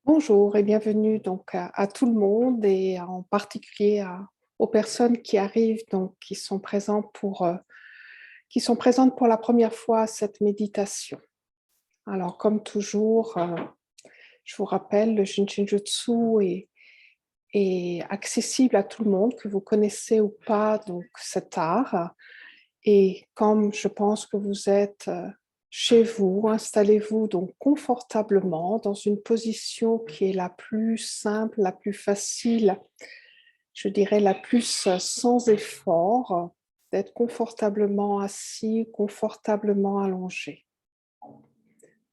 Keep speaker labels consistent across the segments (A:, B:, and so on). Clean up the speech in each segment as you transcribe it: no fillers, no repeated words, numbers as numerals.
A: Bonjour et bienvenue donc à tout le monde et en particulier aux personnes qui arrivent, donc qui sont présentes pour la première fois à cette méditation. Alors comme toujours, je vous rappelle, le Jinshinjutsu est accessible à tout le monde, que vous connaissez ou pas donc cet art. Et comme je pense que vous êtes chez vous, installez-vous donc confortablement dans une position qui est la plus simple, la plus facile, je dirais la plus sans effort, d'être confortablement assis, confortablement allongé.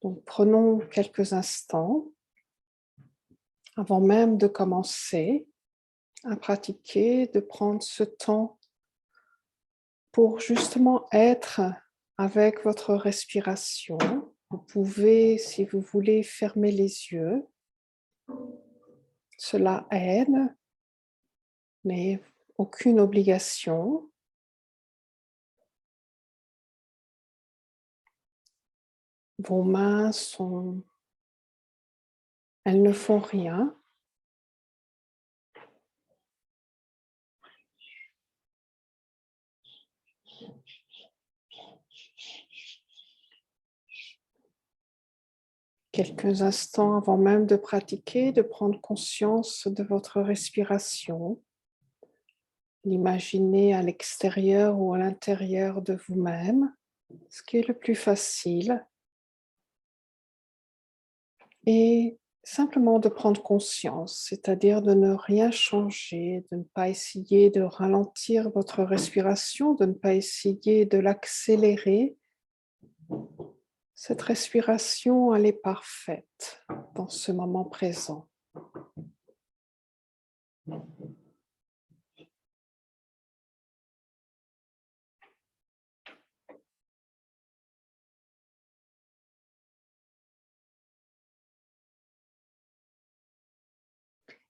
A: Donc prenons quelques instants avant même de commencer à pratiquer, de prendre ce temps pour justement être avec votre respiration. Vous pouvez, si vous voulez, fermer les yeux. Cela aide, mais aucune obligation. Vos mains elles ne font rien. Quelques instants avant même de pratiquer, de prendre conscience de votre respiration. L'imaginer à l'extérieur ou à l'intérieur de vous-même, ce qui est le plus facile. Et simplement de prendre conscience, c'est-à-dire de ne rien changer, de ne pas essayer de ralentir votre respiration, de ne pas essayer de l'accélérer. Cette respiration, elle est parfaite dans ce moment présent.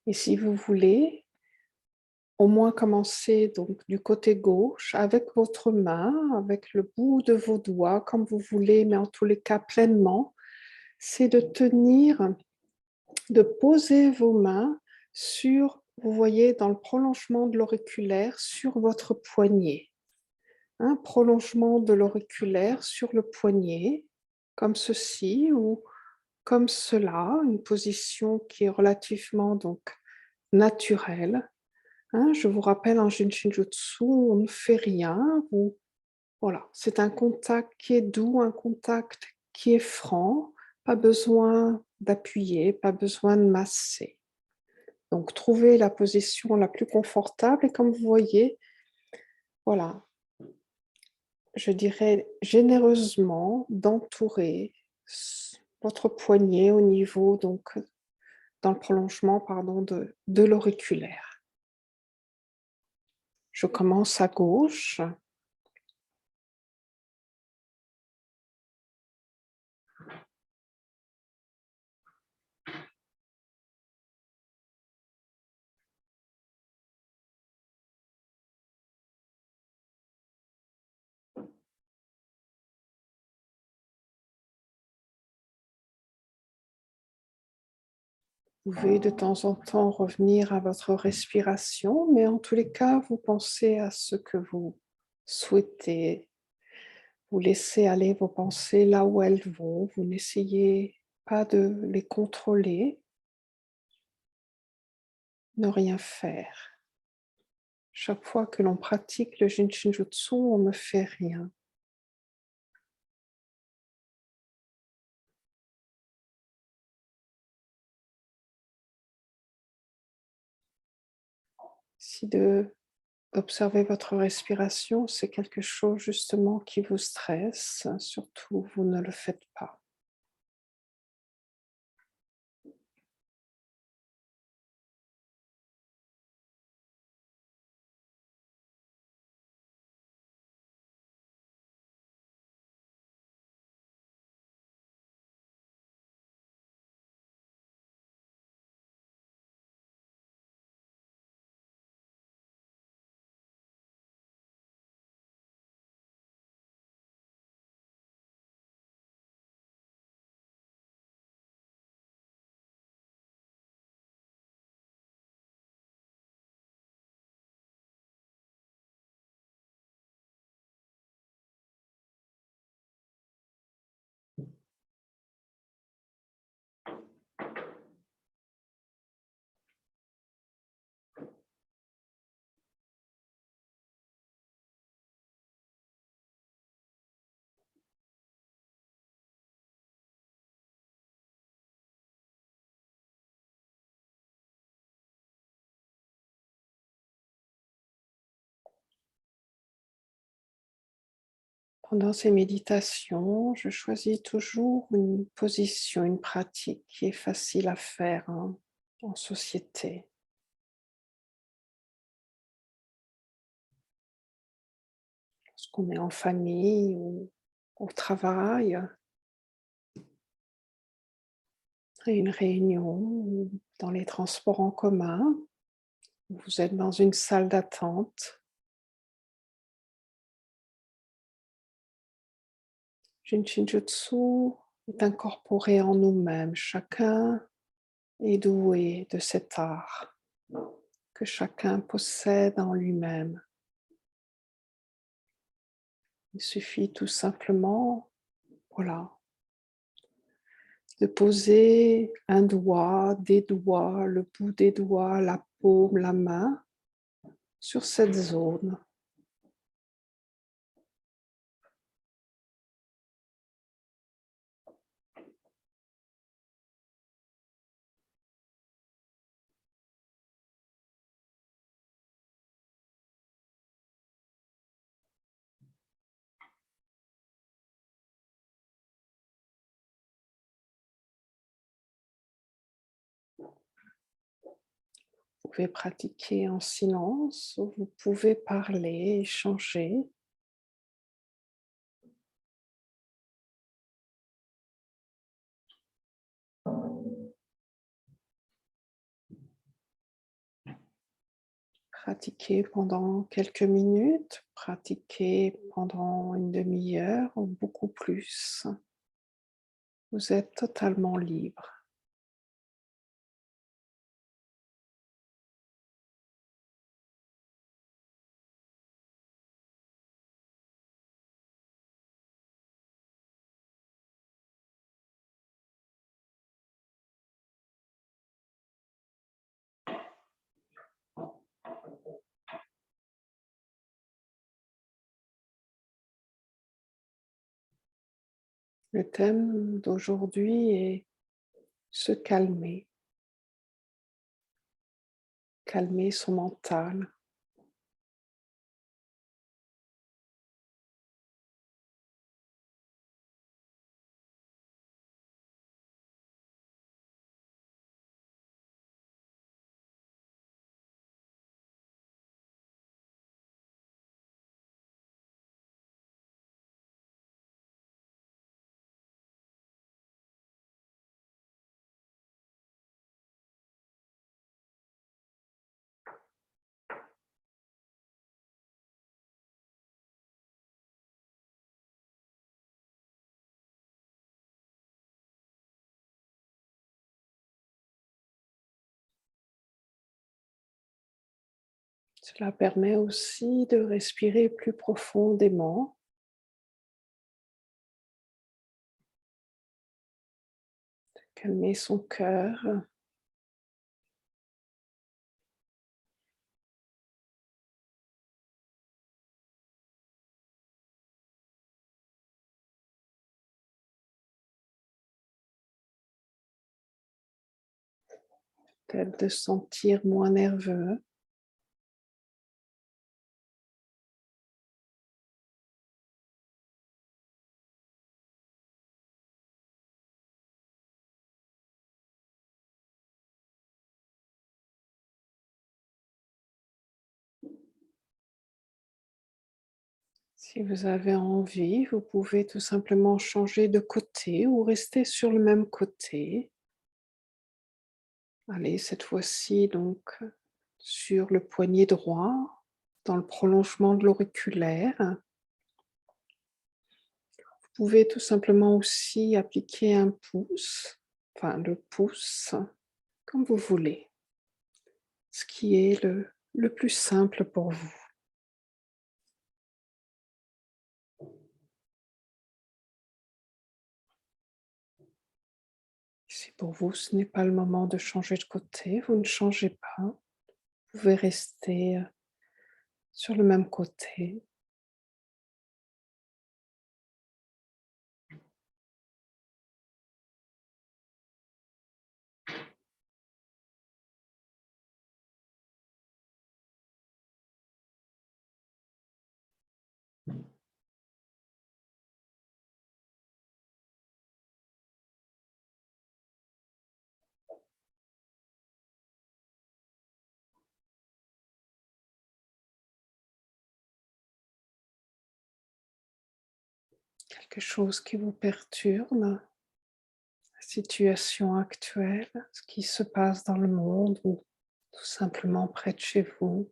A: Et si vous voulez, au moins commencer donc du côté gauche avec votre main, avec le bout de vos doigts, comme vous voulez, mais en tous les cas pleinement, c'est de tenir, de poser vos mains sur, vous voyez, dans le prolongement de l'auriculaire, sur votre poignet. Un prolongement de l'auriculaire sur le poignet, comme ceci ou comme cela, une position qui est relativement donc naturelle. Je vous rappelle, en Jinshinjutsu, on ne fait rien. Voilà, c'est un contact qui est doux, un contact qui est franc, pas besoin d'appuyer, pas besoin de masser. Donc, trouvez la position la plus confortable et comme vous voyez, voilà, je dirais généreusement d'entourer votre poignet au niveau, donc dans le prolongement, pardon, de l'auriculaire. Je commence à gauche. Vous pouvez de temps en temps revenir à votre respiration, mais en tous les cas, vous pensez à ce que vous souhaitez. Vous laissez aller vos pensées là où elles vont. Vous n'essayez pas de les contrôler, ne rien faire. Chaque fois que l'on pratique le Jinshinjutsu, on ne fait rien. Si observer votre respiration, c'est quelque chose justement qui vous stresse, surtout vous ne le faites pas. Pendant ces méditations, je choisis toujours une position, une pratique qui est facile à faire en société. Lorsqu'on est en famille ou au travail, à une réunion ou dans les transports en commun, vous êtes dans une salle d'attente. Jin Shinjutsu est incorporé en nous-mêmes. Chacun est doué de cet art que chacun possède en lui-même. Il suffit tout simplement, voilà, de poser un doigt, des doigts, le bout des doigts, la paume, la main sur cette zone. Vous pouvez pratiquer en silence, ou vous pouvez parler, échanger. Pratiquer pendant quelques minutes, pratiquer pendant une demi-heure ou beaucoup plus. Vous êtes totalement libre. Le thème d'aujourd'hui est se calmer, calmer son mental. Cela permet aussi de respirer plus profondément, calmer son cœur, peut-être de se sentir moins nerveux. Si vous avez envie, vous pouvez tout simplement changer de côté ou rester sur le même côté. Allez, cette fois-ci donc sur le poignet droit, dans le prolongement de l'auriculaire. Vous pouvez tout simplement aussi appliquer un pouce, enfin le pouce, comme vous voulez, ce qui est le plus simple pour vous. Si pour vous ce n'est pas le moment de changer de côté, vous ne changez pas. Vous pouvez rester sur le même côté. quelque chose qui vous perturbe, la situation actuelle, ce qui se passe dans le monde ou tout simplement près de chez vous.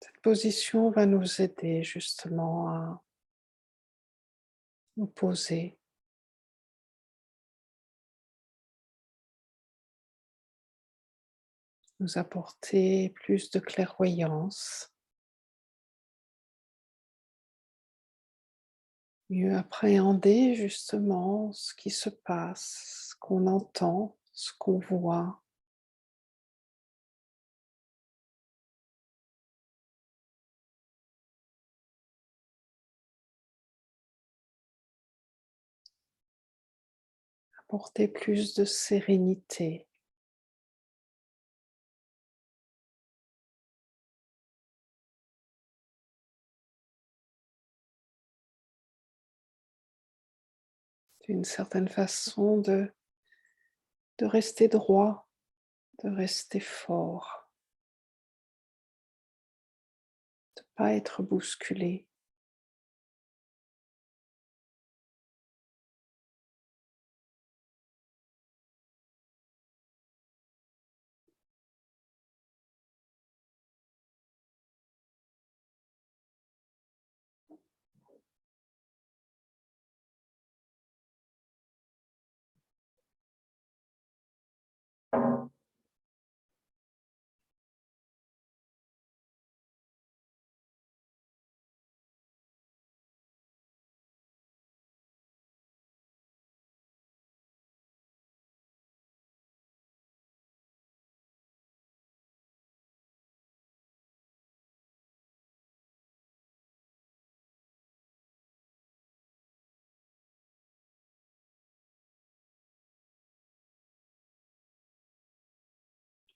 A: Cette position va nous aider justement à nous poser, nous apporter plus de clairvoyance, mieux appréhender justement ce qui se passe, ce qu'on entend, ce qu'on voit. Apporter plus de sérénité. D'une certaine façon de rester droit, de rester fort, de ne pas être bousculé.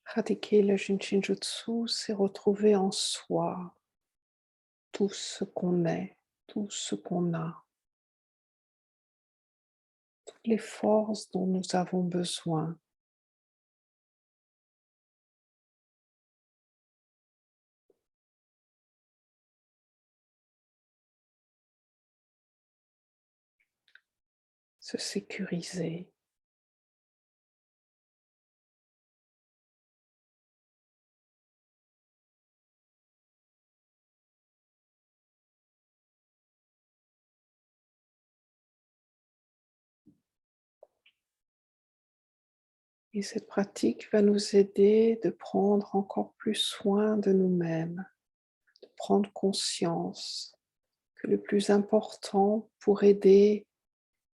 A: Pratiquer le Jinshinjutsu, c'est retrouver en soi tout ce qu'on est, tout ce qu'on a, toutes les forces dont nous avons besoin. Se sécuriser. Et cette pratique va nous aider de prendre encore plus soin de nous-mêmes, de prendre conscience que le plus important pour aider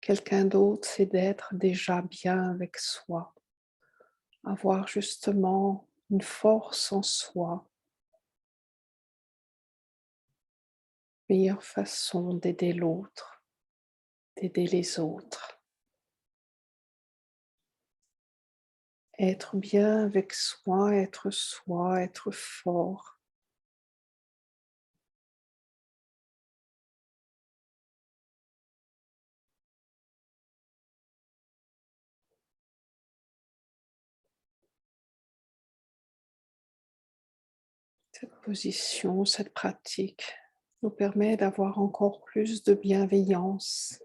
A: quelqu'un d'autre, c'est d'être déjà bien avec soi, avoir justement une force en soi, meilleure façon d'aider l'autre, d'aider les autres. Être bien avec soi, être fort. Cette position, cette pratique nous permet d'avoir encore plus de bienveillance,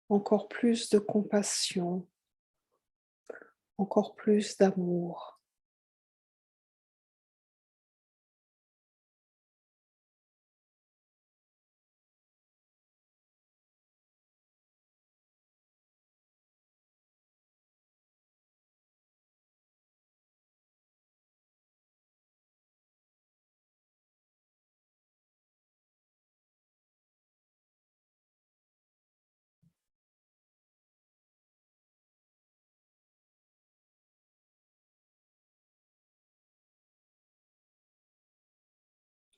A: encore plus de compassion, encore plus d'amour.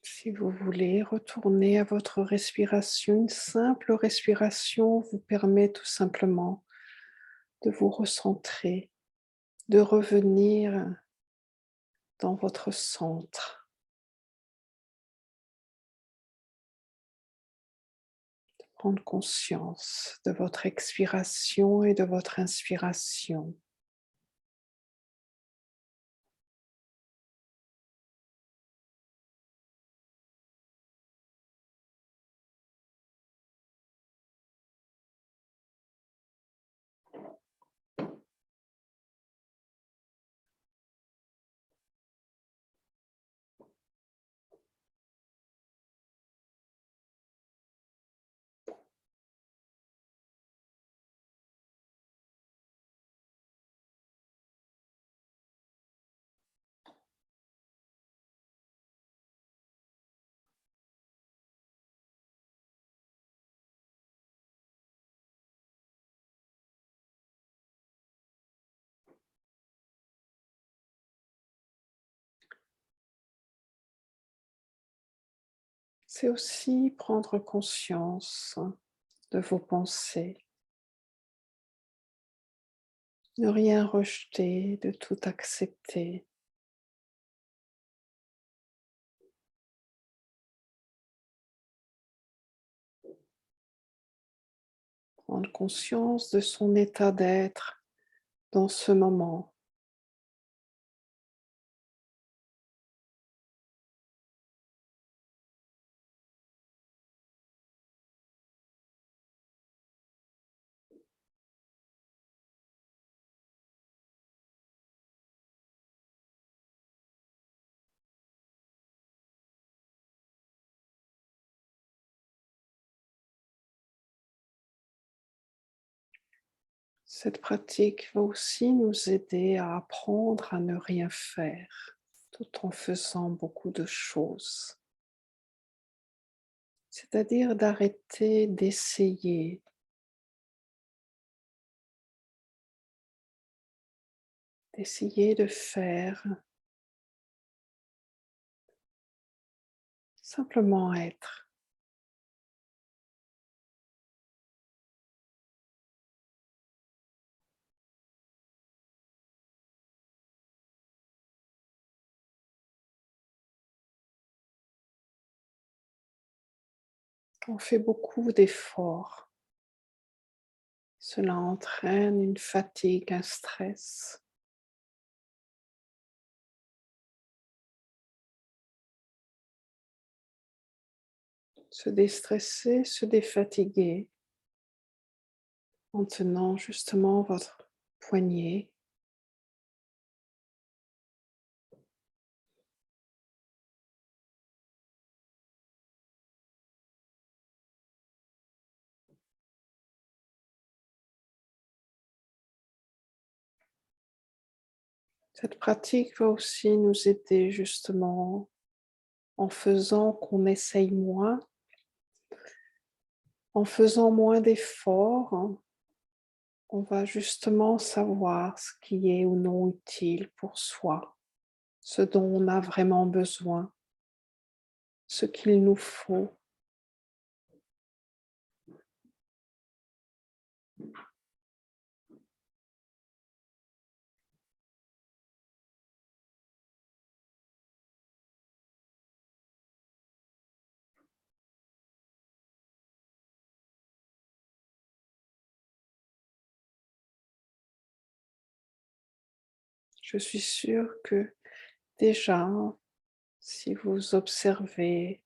A: Si vous voulez retourner à votre respiration, une simple respiration vous permet tout simplement de vous recentrer, de revenir dans votre centre, prendre conscience de votre expiration et de votre inspiration. c'est aussi prendre conscience de vos pensées, ne rien rejeter, de tout accepter. Prendre conscience de son état d'être dans ce moment. Cette pratique va aussi nous aider à apprendre à ne rien faire, tout en faisant beaucoup de choses. C'est-à-dire d'arrêter d'essayer de faire, simplement être. On fait beaucoup d'efforts. Cela entraîne une fatigue, un stress. Se déstresser, se défatiguer en tenant justement votre poignet. Cette pratique va aussi nous aider justement en faisant qu'on essaye moins, en faisant moins d'efforts, hein. On va justement savoir ce qui est ou non utile pour soi, ce dont on a vraiment besoin, ce qu'il nous faut. Je suis sûre que déjà, si vous observez,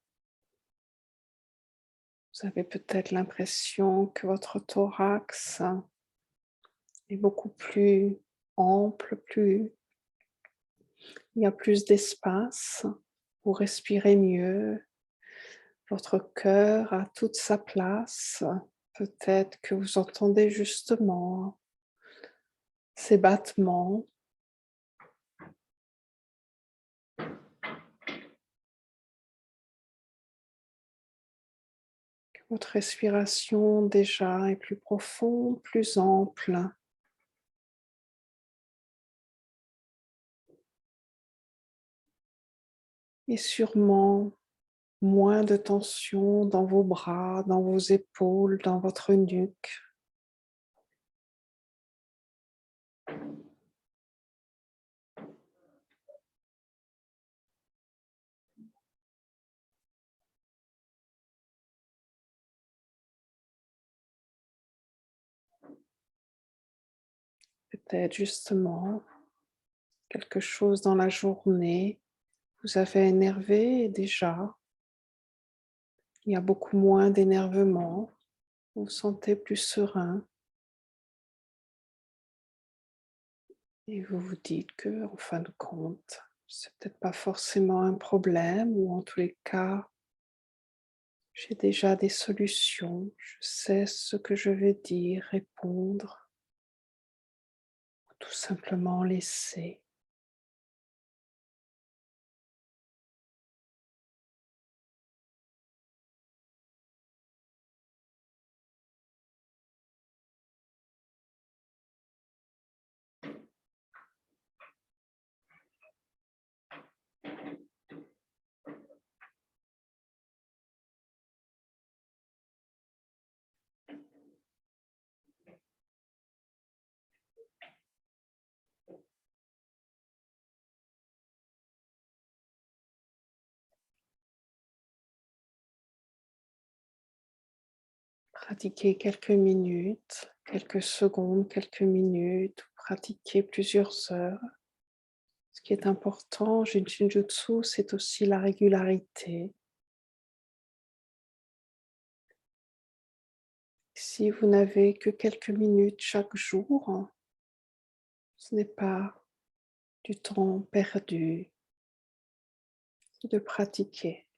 A: vous avez peut-être l'impression que votre thorax est beaucoup plus ample, il y a plus d'espace, vous respirez mieux, votre cœur a toute sa place. Peut-être que vous entendez justement ces battements. Votre respiration déjà est plus profonde, plus ample et sûrement moins de tension dans vos bras, dans vos épaules, dans votre nuque. Peut-être justement quelque chose dans la journée vous avez énervé déjà. Il y a beaucoup moins d'énervement. Vous vous sentez plus serein et vous vous dites que, en fin de compte, c'est peut-être pas forcément un problème ou en tous les cas, j'ai déjà des solutions. Je sais ce que je vais dire, répondre, ou tout simplement laisser. Pratiquez quelques minutes, quelques secondes, quelques minutes, pratiquez plusieurs heures. Ce qui est important, Shinjutsu, c'est aussi la régularité. Si vous n'avez que quelques minutes chaque jour, ce n'est pas du temps perdu de pratiquer.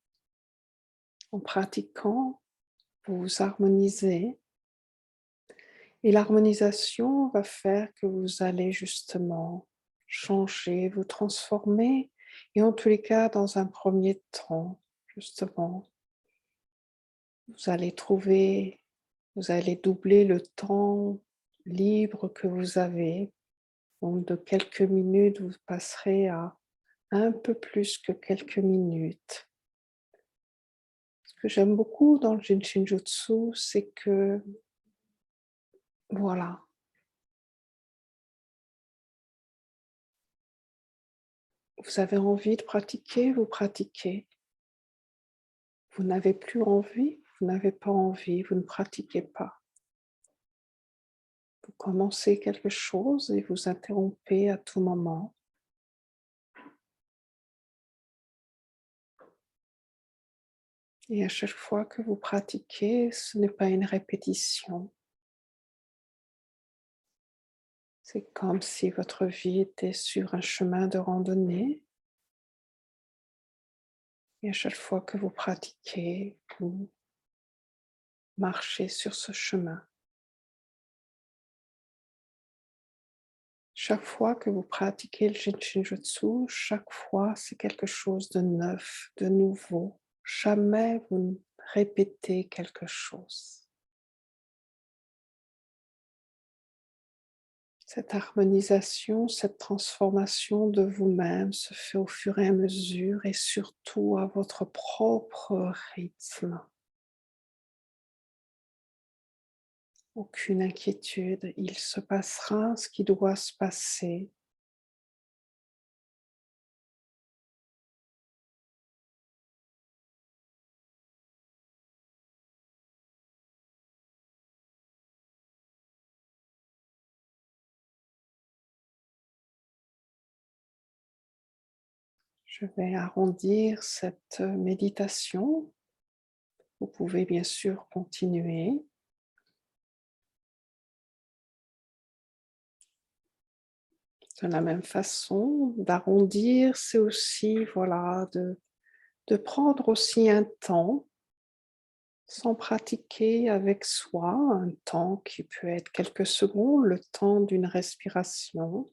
A: En pratiquant, vous vous harmonisez et l'harmonisation va faire que vous allez justement changer, vous transformer et en tous les cas, dans un premier temps, justement, vous allez doubler le temps libre que vous avez. Donc de quelques minutes, vous passerez à un peu plus que quelques minutes. Ce que j'aime beaucoup dans le Shinjutsu, c'est que, voilà, vous avez envie de pratiquer, vous pratiquez. Vous n'avez plus envie, vous n'avez pas envie, vous ne pratiquez pas. Vous commencez quelque chose et vous interrompez à tout moment. Et à chaque fois que vous pratiquez, ce n'est pas une répétition. C'est comme si votre vie était sur un chemin de randonnée. Et à chaque fois que vous pratiquez, vous marchez sur ce chemin. Chaque fois que vous pratiquez le Shinjutsu, chaque fois c'est quelque chose de neuf, de nouveau. Jamais vous ne répétez quelque chose. Cette harmonisation, cette transformation de vous-même se fait au fur et à mesure et surtout à votre propre rythme. Aucune inquiétude, il se passera ce qui doit se passer. Je vais arrondir cette méditation. Vous pouvez bien sûr continuer. De la même façon, d'arrondir, c'est aussi voilà, de prendre aussi un temps sans pratiquer avec soi, un temps qui peut être quelques secondes, le temps d'une respiration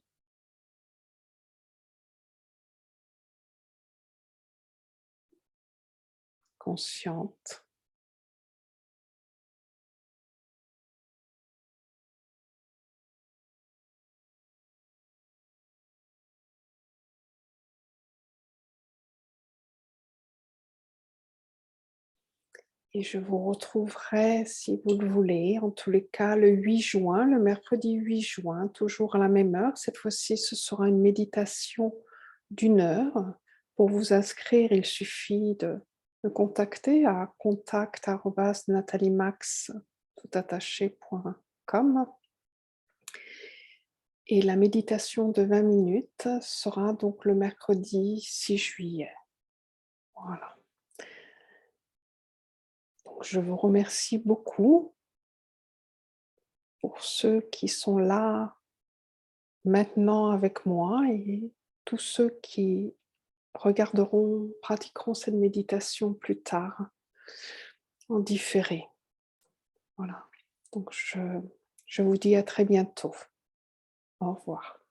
A: consciente. Et je vous retrouverai, si vous le voulez, en tous les cas, le 8 juin, le mercredi 8 juin, toujours à la même heure. Cette fois-ci, ce sera une méditation d'1 heure. Pour vous inscrire, il suffit de me contacter à contact@nataliemax.com. Et la méditation de 20 minutes sera donc le mercredi 6 juillet. Voilà. Donc, je vous remercie beaucoup pour ceux qui sont là maintenant avec moi et tous ceux qui regarderont, pratiqueront cette méditation plus tard en différé. Voilà. Donc je vous dis à très bientôt. Au revoir.